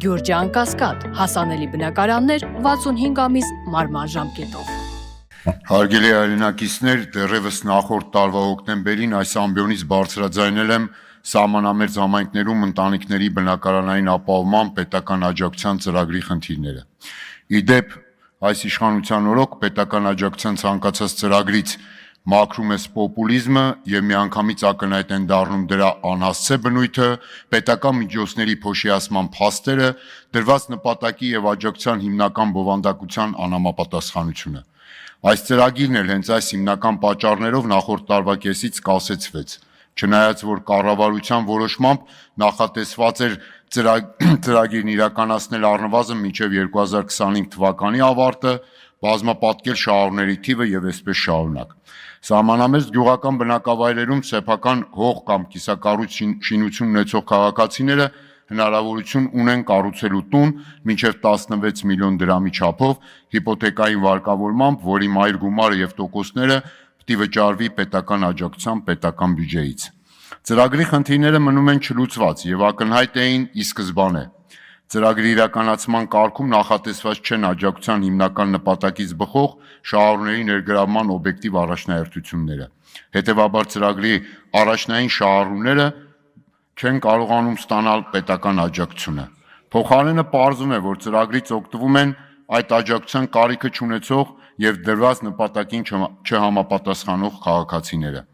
Գյուրջան Կասկադ, հասանելի բնակարաններ 65 ամիս մարման ժամկետով։ Հարգելի հայրենակիցներ, դեռևս նախորդ տարվա հոկտեմբերին այս ամբիոնից բարձրաձայնել եմ սահմանամերձ համայնքներում ընտանիքների բնակարանային ապահովման պետական աջակցության ծրագրի խնդիրները։ Ի դեպ, այս իշխանության օրոք պետական աջակցության ցանկացած ծրագրից մաքրում է պոպուլիզմը եւ միանգամից ակնհայտ են դառնում դրա անհասցե բնույթը, պետական միջոցների փոշիացման փաստերը, դրված նպատակի եւ աջակցության հիմնական բովանդակության անհամապատասխանությունը։ Այս ծրագիրն էլ հենց այս հիմնական պատճառներով նախորդ տարվա կեսից կասեցվեց, չնայած որ կառավարության որոշմամբ նախատեսված էր ծրագիրն իրականացնել առնվազն մինչև 2025 թվականի ավարտը, բազմապատկել շահառուների թիվը եւ այսպես շարունակ։ Սահմանամերձ գյուղական բնակավայրերում սեփական հող կամ կիսակառույց շինություն ունեցող քաղաքացիները հնարավորություն ունեն կառուցելու տուն մինչև 16 միլիոն դրամի չափով հիպոթեկային վարկավորմամբ, որի մայր գումարը եւ տոկոսները պիտի վճարվի պետական աջակցությամբ պետական բյուջեից։ Ծրագրի խնդիրները մնում են չլուծված եւ ակնհայտ էին ի սկզբանե։ Ծրագրի իրականացման կարգում նախատեսված չեն աջակցության հիմնական նպատակից բխող շահառուների ներգրավման օբյեկտիվ առաջնահերթությունները։ Հետևաբար ծրագրի առաջնային շահառուները չեն կարողանում ստանալ պետական աջակցությունը։ Փոխարենը պարզվում է, որ ծրագրից օգտվում են այդ աջակցության կարիքը չունեցող եւ դրված նպատակին չհամապատասխանող քաղաքացիները։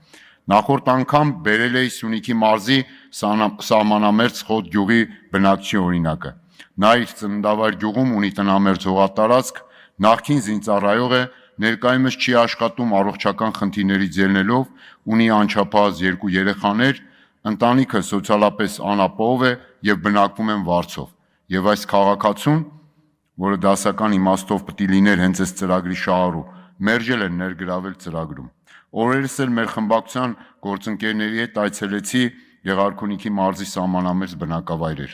Նախորդ անգամ բերել էի Սյունիքի մարզի սահմանամերձ Խոտ գյուղի բնակչի օրինակը։ Նա իր ծննդավայր գյուղում ունի տնամերձ հողատարածք, նախկին զինծառայող է, ներկայումս չի աշխատում առողջական խնդիրներից ելնելով, ունի անչափահաս 2 երեխաներ, ընտանիքը սոցիալապես անապահով է եւ բնակվում են Վարձով։ Եվ այս քաղաքացուն, որը դասական իմաստով պիտի լիներ հենց այս ծրագրի շահառու, մերժել են ներգրավել ծրագրում։ Օրերս էլ մեր խմբակցության գործընկերների հետ այցելեցի Եղարքունիքի մարզի սահմանամերձ բնակավայրեր։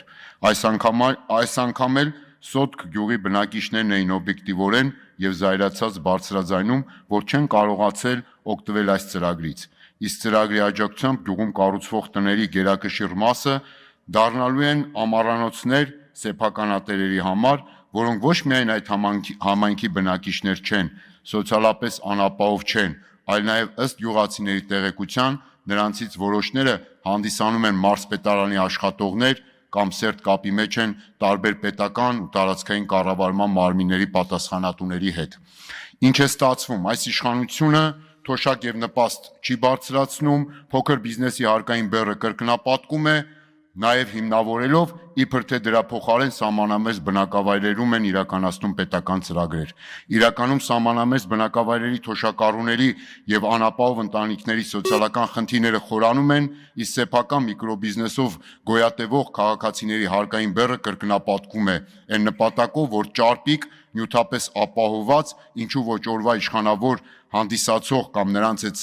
Այս անգամ էլ Սոտք գյուղի բնակիչներն էին օբյեկտիվորեն եւ զայրացած բարձրաձայնում, որ չեն կարողացել օգտվել այս ծրագրից։ Իսկ ծրագրի աջակցությամբ գյուղում կառուցվող տների գերակշիռ մասը դառնալու են ամառանոցներ սեփականատերերի համար, որոնք ոչ միայն այդ համայնքի բնակիչներ չեն, սոցիալապես անապահով չեն, այլ նաեւ ըստ գյուղացիների տեղեկության նրանցից որոշները հանդիսանում են մարզպետարանի աշխատողներ կամ սերտ կապի մեջ են տարբեր պետական ու տարածքային կառավարման մարմինների պատասխանատուների հետ։ Ինչ է ստացվում, այս իշխանությունը թոշակ եւ նպաստ չի բարձրացնում, փոքր բիզնեսի հարկային բեռը կրկնապատկում է, նաեւ հիմնավորելով իբր թե դրա փոխարեն սահմանամերձ բնակավայրերում են իրականացնում պետական ծրագրեր։ Իրականում սահմանամերձ բնակավայրերի թոշակառուների եւ անապահով ընտանիքների սոցիալական խնդիրները խորանում են, իսկ սեփական միկրոբիզնեսով գոյատևող քաղաքացիների հարկային բեռը կրկնապատկում է այն նպատակով, որ ճարպիկ, նյութապես ապահովված, ինչու ոչ օրվա իշխանավոր հանդիսացող կամ նրանց հետ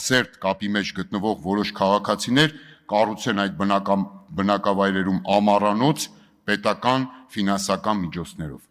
սերտ կապի մեջ գտնվող որոշ քաղաքացիներ կառուցեն այդ բնակավայրերում ամառանոց պետական ֆինանսական միջոցներով։